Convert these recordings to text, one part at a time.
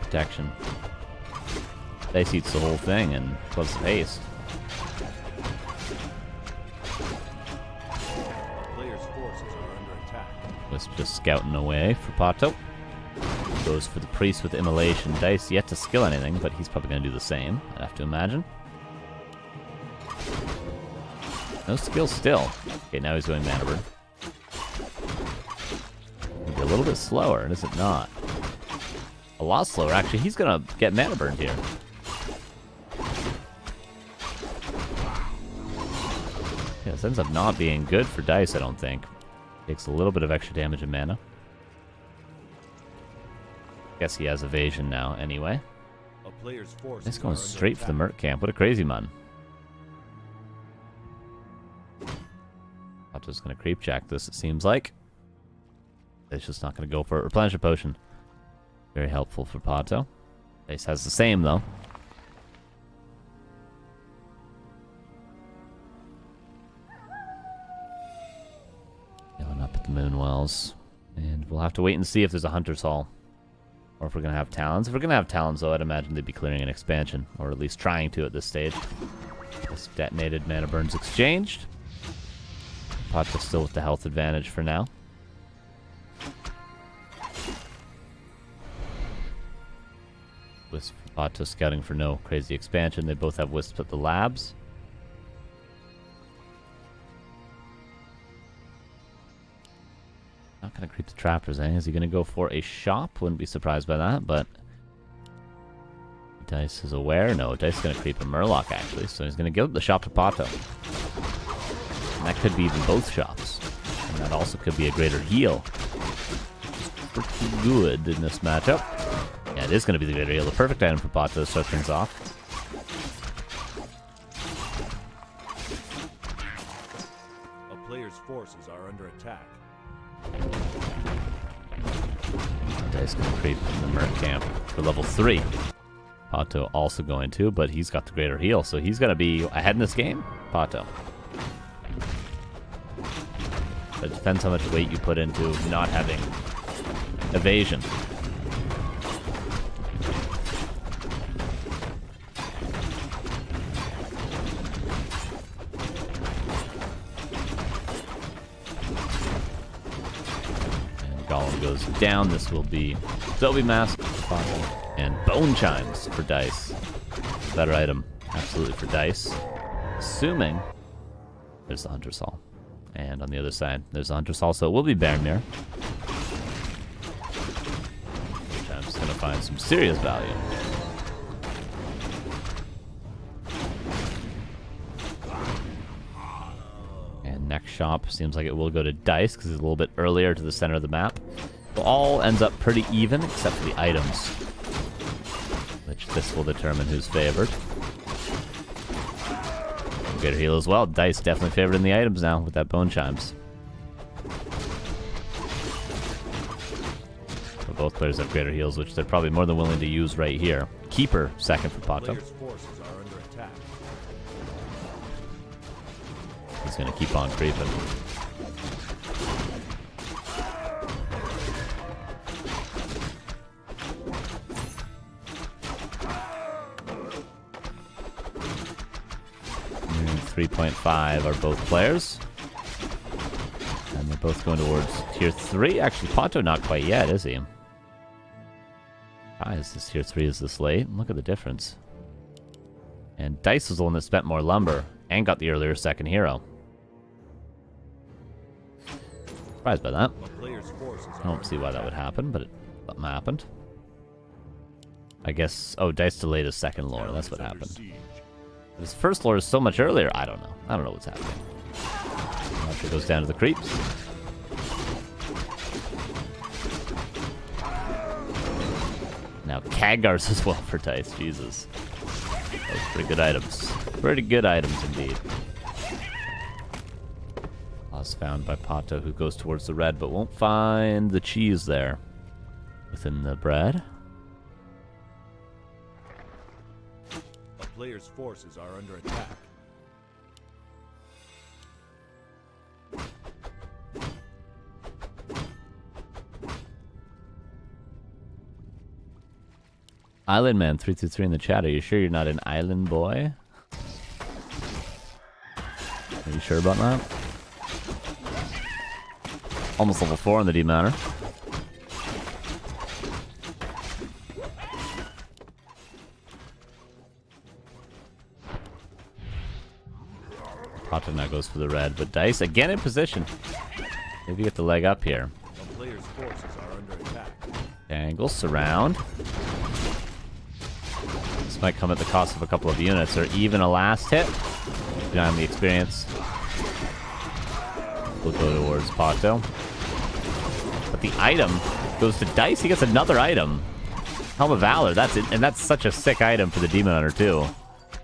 protection. Dise eats the whole thing and plus the haste. Player's forces are under attack. Wisp just scouting away for PaTo. Goes for the priest with immolation. Dise yet to skill anything, but he's probably going to do the same, I have to imagine. No skill still. Okay, now he's going mana burn. Maybe a little bit slower, is it not? A lot slower, actually. He's going to get mana burned here. Yeah, this ends up not being good for Dise, I don't think. Takes a little bit of extra damage and mana. Guess he has evasion now, anyway. A player's force He's going straight for the Merc camp. What a crazy man. PaTo's going to creep jack this, it seems like. It's just not going to go for it. Replenish a potion. Very helpful for PaTo. Dise has the same, though. Going up at the Moonwells. And we'll have to wait and see if there's a Hunter's Hall. Or if we're going to have Talons. If we're going to have Talons, though, I'd imagine they'd be clearing an expansion. Or at least trying to at this stage. This detonated mana burns exchanged. PaTo's still with the health advantage for now. Wisp for PaTo scouting for no crazy expansion. They both have Wisps at the labs. Not going to creep the trappers, eh? Is he going to go for a shop? Wouldn't be surprised by that, but... Dise is aware. No, Dise is going to creep a Murloc, actually. So he's going to give the shop to PaTo. And that could be even both shops. And that also could be a greater heal. Pretty good in this matchup. Yeah, it is going to be the greater heal. The perfect item for PaTo to start things off. A player's forces are under attack. Dise going to creep in the Merc camp for level 3. PaTo also going to, but he's got the greater heal, so he's going to be ahead in this game. PaTo. But it depends how much weight you put into not having evasion. Golem goes down. This will be Zombie Mask and Bone Chimes for Dise. Better item, absolutely, for Dise. Assuming there's the Hunter's Hall. And on the other side, there's the Hunter's Hall, so it will be Baronmere. Which I'm just going to find some serious value. Next shop seems like it will go to Dise because it's a little bit earlier to the center of the map. It all ends up pretty even except for the items, which this will determine who's favored. Greater heal as well. Dise definitely favored in the items now with that Bone Chimes. So both players have greater heals, which they're probably more than willing to use right here. Keeper second for PaTo. He's going to keep on creeping. And 3.5 are both players. And they're both going towards tier 3. Actually, PaTo not quite yet, is he? Why is this tier 3 is this late? Look at the difference. And Dise was the one that spent more lumber and got the earlier second hero. Surprised by that. I don't see why that would happen, but it happened. I guess... Oh, Dise delayed his second lore. That's what happened. His first lore is so much earlier. I don't know. I don't know what's happening. After it goes down to the creeps. Now Khagars as well for Dise. Jesus. Those pretty good items. Pretty good items indeed. Lost found by PaTo, who goes towards the red, but won't find the cheese there within the bread. A player's forces are under attack. Island Man 323 in the chat. Are you sure you're not an island boy? Are you sure about that? Almost level 4 on the demounter. PaTo now goes for the red, but Dise again in position. Maybe get the leg up here. The player's forces are under attack. Angle, surround. This might come at the cost of a couple of units, or even a last hit. Behind the experience. We'll go towards PaTo. But the item goes to Dise. He gets another item. Helm of Valor. That's it, and that's such a sick item for the Demon Hunter too.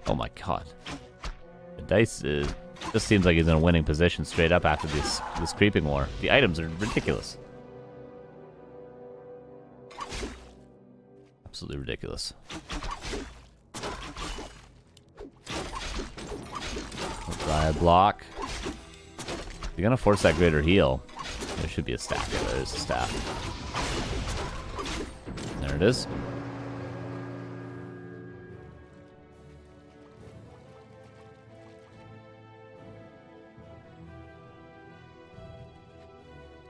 Oh my god. Dise just seems like he's in a winning position straight up after this creeping war. The items are ridiculous. Absolutely ridiculous. Riot block. You're gonna force that greater heal. There should be a staff. Yeah, there is a staff. There it is.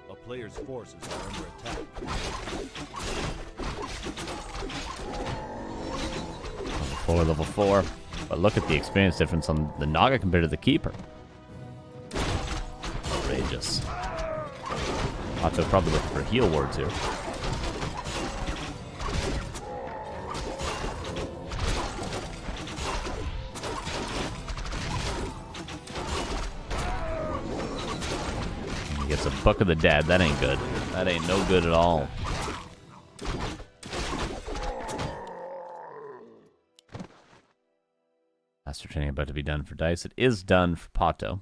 A player's forces are under attack. Level 4. But look at the experience difference on the Naga compared to the Keeper. Outrageous. PaTo probably looking for heal wards here. He gets a Book of the Dead. That ain't good. That ain't no good at all. Master training about to be done for Dise. It is done for PaTo.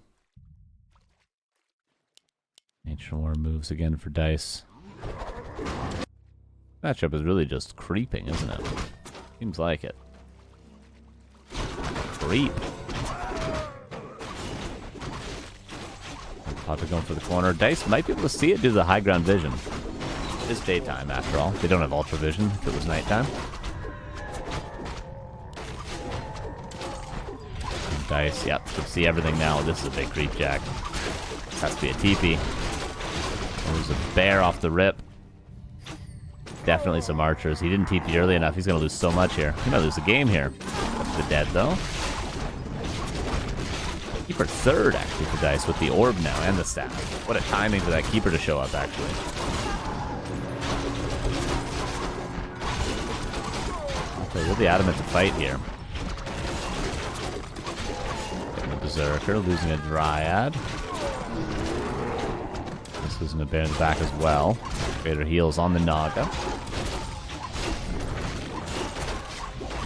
Ancient War moves again for Dise. Matchup is really just creeping, isn't it? Seems like it. Creep. PaTo going for the corner. Dise might be able to see it due to the high ground vision. It is daytime after all. They don't have ultra vision if it was nighttime. Dise, yep, can see everything now. This is a big creep jack. This has to be a TP. There's a bear off the rip. Definitely some archers. He didn't TP early enough. He's going to lose so much here. He might lose the game here. That's the dead, though. Keeper third, actually, for Dise with the orb now and the staff. What a timing for that Keeper to show up, actually. Okay, we'll be adamant to fight here. Berserker, losing a Dryad. This losing a bear in the back as well. Greater heals on the Naga.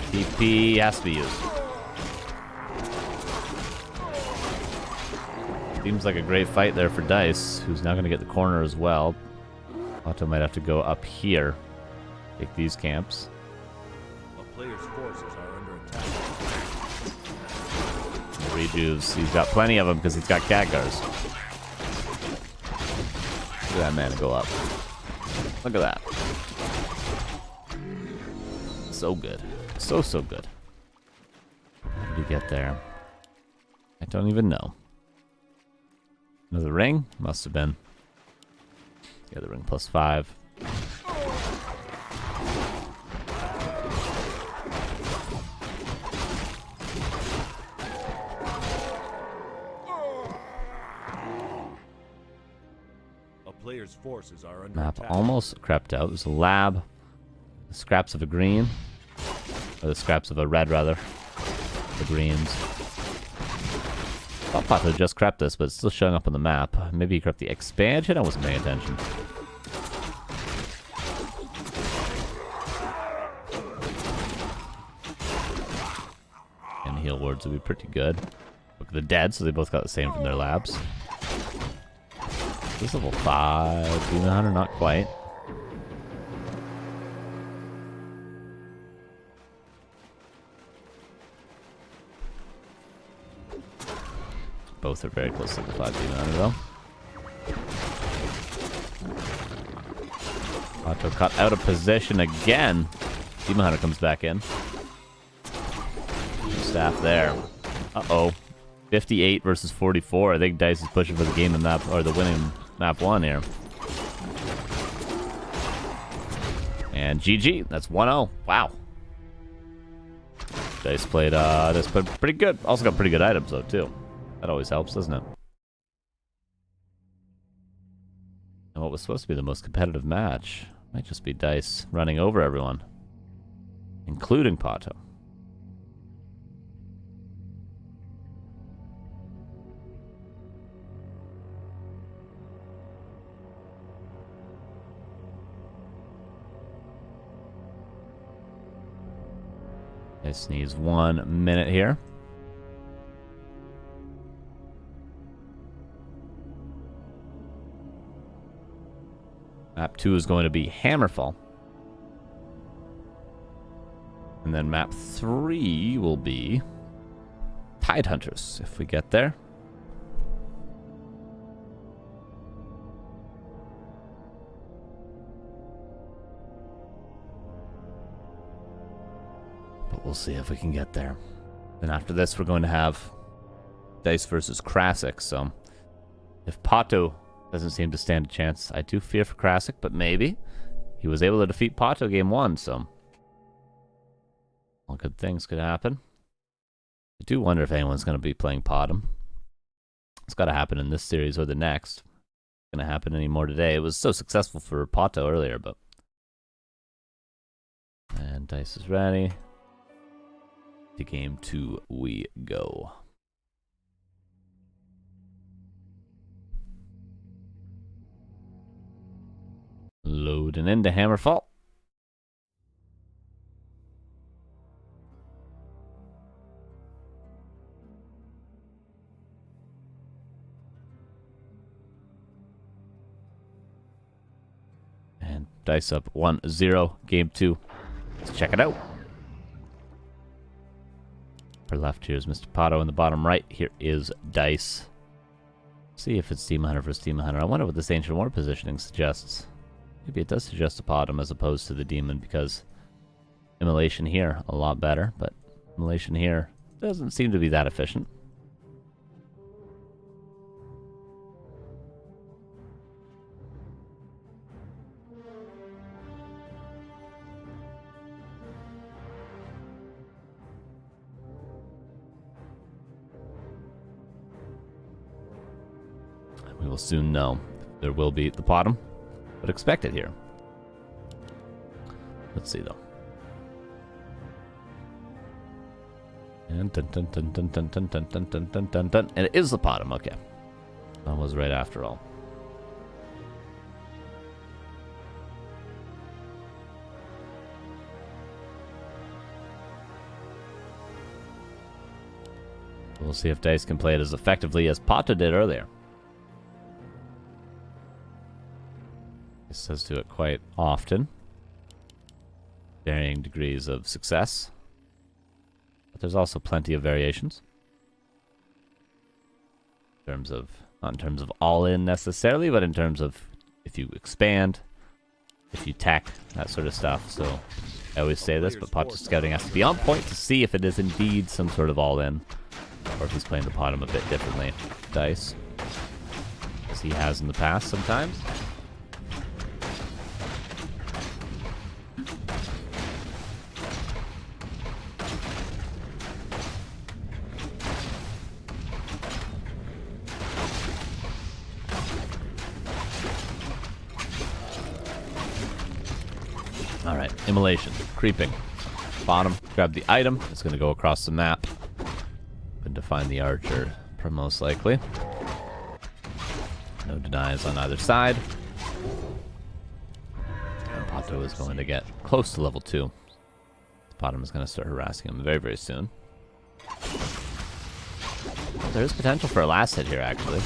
TP has to be used. Seems like a great fight there for Dise, who's now going to get the corner as well. PaTo might have to go up here. Take these camps. A player's forces are under attack. Rejuves. He's got plenty of them because he's got Khadgars. Look at that mana go up. Look at that. So good. So good. How did he get there? I don't even know. Another ring? Must have been. Yeah, the ring +5. Player's forces are under Map attack. almost crept out. There's a lab. The scraps of a green. Or the scraps of a red, rather. The greens. I thought PaTo just crept this, but it's still showing up on the map. Maybe he crept the expansion? I wasn't paying attention. And heal wards would be pretty good. Look at the dead, so they both got the same from their labs. This is level 5. Demon Hunter, not quite. Both are very close to level 5 Demon Hunter, though. PaTo cut out of position again. Demon Hunter comes back in. Staff there. Uh-oh. 58 versus 44. I think Dise is pushing for the game in map, or the winning map 1 here. And GG. That's 1-0. Wow. Dise played pretty good. Also got pretty good items though too. That always helps, doesn't it? And what was supposed to be the most competitive match might just be Dise running over everyone, including PaTo. Dise needs 1 minute here. Map 2 is going to be Hammerfall. And then map 3 will be Tidehunters, if we get there. But we'll see if we can get there. Then after this, we're going to have Dise versus Krasic. So if PaTo doesn't seem to stand a chance, I do fear for Krasic, but maybe. He was able to defeat PaTo game 1, so all good things could happen. I do wonder if anyone's going to be playing Potom. It's got to happen in this series or the next. It's going to happen anymore today. It was so successful for PaTo earlier, but... And Dise is ready. To game 2 we go. Loading into Hammerfall. And Dise up 1-0, game 2. Let's check it out. Upper left here is Mr. PaTo. In the bottom right here is Dise. See if it's Demon Hunter versus Demon Hunter. I wonder what this Ancient War positioning suggests. Maybe it does suggest a Potom as opposed to the Demon, because Immolation here a lot better, but Immolation here doesn't seem to be that efficient. We will soon know. There will be the Potom, but expect it here. Let's see though. And dun dun dun dun dun dun dun dun dun dun dun dun. And it is the Potom, okay. That was right after all. We'll see if Dise can play it as effectively as PaTo did earlier. This does do it quite often. Varying degrees of success. But there's also plenty of variations. In terms of, not in terms of all-in necessarily, but in terms of if you expand, if you tack, that sort of stuff. So I always say this, but PaTo scouting has to be on point to see if it is indeed some sort of all-in, or if he's playing the Potom a bit differently. Dise, as he has in the past sometimes. Alright, Immolation, creeping. Bottom, grab the item. It's going to go across the map. Going to find the archer, most likely. No denies on either side. And PaTo is going to get close to level 2. Bottom is going to start harassing him very, very soon. There is potential for a last hit here, actually.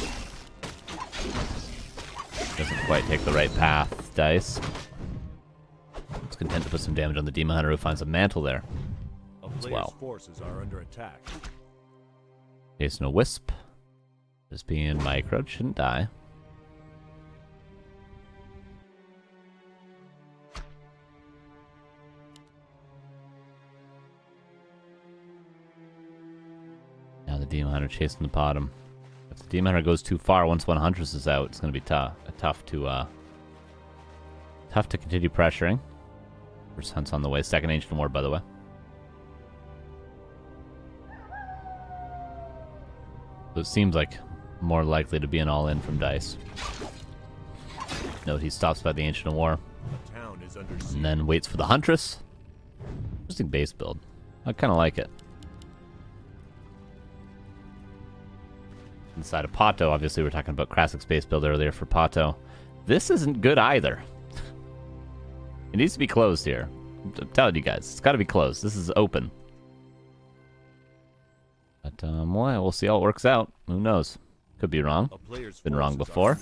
Doesn't quite take the right path, Dise. It's content to put some damage on the Demon Hunter, who finds a mantle there as well. Forces are under attack. Case no wisp. Just being microed, shouldn't die. The Demon Hunter chasing the bottom. If the Demon Hunter goes too far, once one Huntress is out, it's going to be tough to continue pressuring. First hunt's on the way. Second Ancient War, by the way. So it seems like more likely to be an all-in from Dise. Note he stops by the Ancient War. The town is under siege. And then waits for the Huntress. Interesting base build. I kind of like it. Inside of PaTo, obviously we're talking about Krasik's base build earlier for PaTo. This isn't good either. It needs to be closed here. I'm telling you guys, it's got to be closed. This is open. But, well, we'll see how it works out. Who knows? Could be wrong. Been wrong before.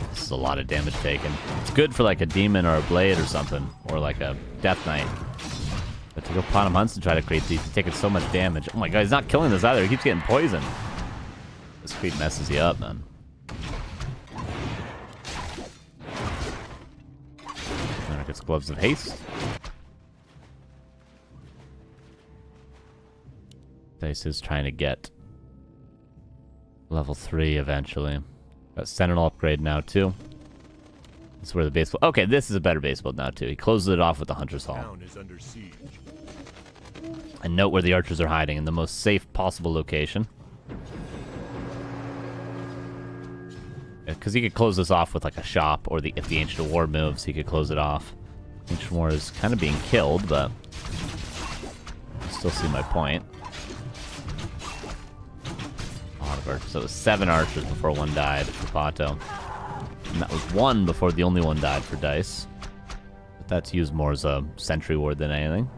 This is a lot of damage taken. It's good for like a demon or a blade or something, or like a death knight. But to go Quantum Hunts and try to create these, he's taking so much damage. Oh my god, he's not killing this either. He keeps getting poisoned. This creep messes you up, man. There gets Gloves of Haste. Dise is trying to get level 3 eventually. Got Sentinel upgrade now too. This is where the base build. Okay, this is a better base build now too. He closes it off with the Hunter's Hall. Town is under siege. And note where the archers are hiding in the most safe possible location. Because he could close this off with like a shop, or if the Ancient War moves, he could close it off. Ancient War is kind of being killed, but I still see my point. A lot of archers. So it was 7 archers before one died for PaTo. And that was 1 before the only one died for Dise. But that's used more as a sentry ward than anything.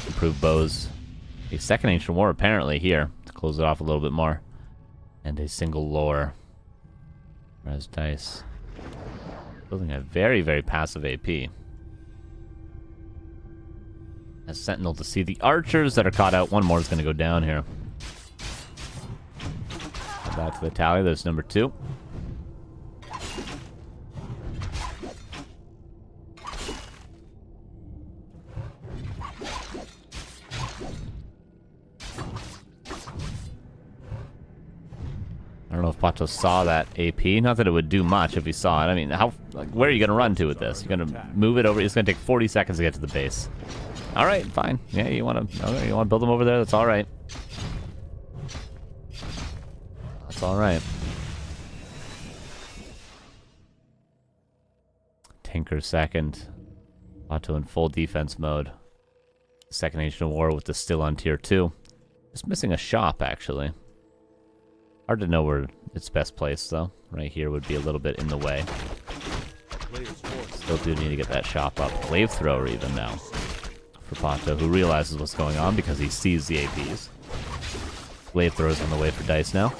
Improved bows. A second Ancient War apparently here to close it off a little bit more. And a single lore. Whereas Dise building a very, very passive AP. As Sentinel to see the archers that are caught out. One more is going to go down here. Back to the tally. There's number 2. I don't know if PaTo saw that AP. Not that it would do much if he saw it. I mean, where are you going to run to with this? You're going to move it over. It's going to take 40 seconds to get to the base. All right, fine. Yeah, you want to build them over there? That's all right. That's all right. Tinker second. PaTo in full defense mode. Second Ancient War with the still on tier 2. Just missing a shop, actually. Hard to know where it's best placed, though. Right here would be a little bit in the way. Still do need to get that shop up. Flamethrower even now. For PaTo, who realizes what's going on because he sees the APs. Flamethrower's on the way for Dise now.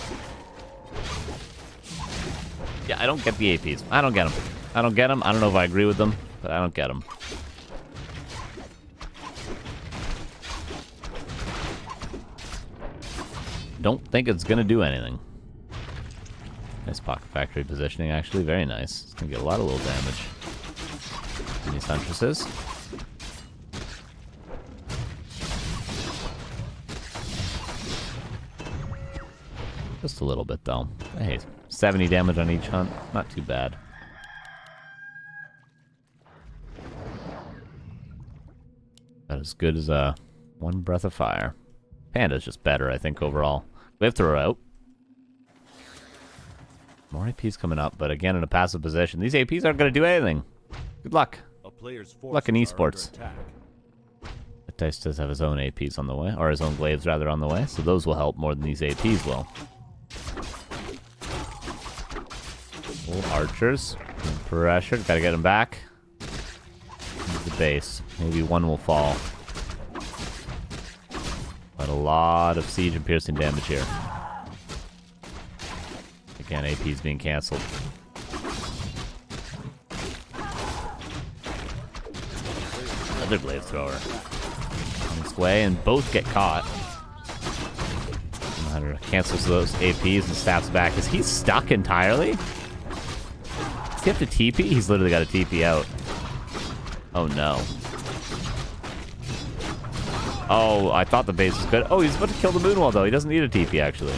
Yeah, I don't get the APs. I don't get them. I don't get them. I don't know if I agree with them, but I don't get them. Don't think it's gonna do anything. Nice Pocket Factory positioning, actually. Very nice. It's gonna get a lot of little damage. And these Huntresses. Just a little bit, though. Hey, 70 damage on each hunt. Not too bad. About as good as one Breath of Fire. Panda's just better, I think, overall. We have to throw out. More APs coming up, but again in a passive position. These APs aren't going to do anything. Good luck. Luck in esports. But Dise does have his own APs on the way, or his own glaives rather on the way, so those will help more than these APs will. Little archers. Pressure. Got to get them back. Here's the base. Maybe one will fall. But a lot of siege and piercing damage here. Again, AP's being cancelled. another glaive thrower on its way, and both get caught. Hunter cancels those APs and stabs back. Is he stuck entirely? Does he have to TP? He's literally got a TP out. Oh no. Oh, I thought the base was good. Oh, he's about to kill the Moonwall though. He doesn't need a TP actually.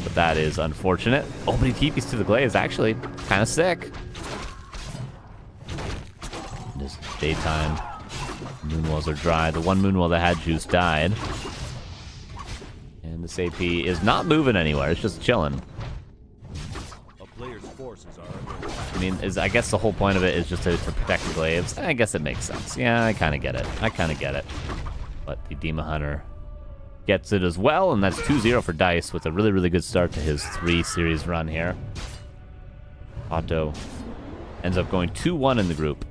But that is unfortunate. Oh, but he TPs to the glaives. Actually, kind of sick. It is daytime. Moonwalls are dry. The one Moonwall that had juice died. And this AP is not moving anywhere. It's just chilling. A player's forces are under I mean, I guess the whole point of it is just to protect the glaives. I guess it makes sense. Yeah, I kind of get it. But the Demon Hunter gets it as well, and that's 2-0 for Dise with a really, really good start to his 3-series run here. PaTo ends up going 2-1 in the group.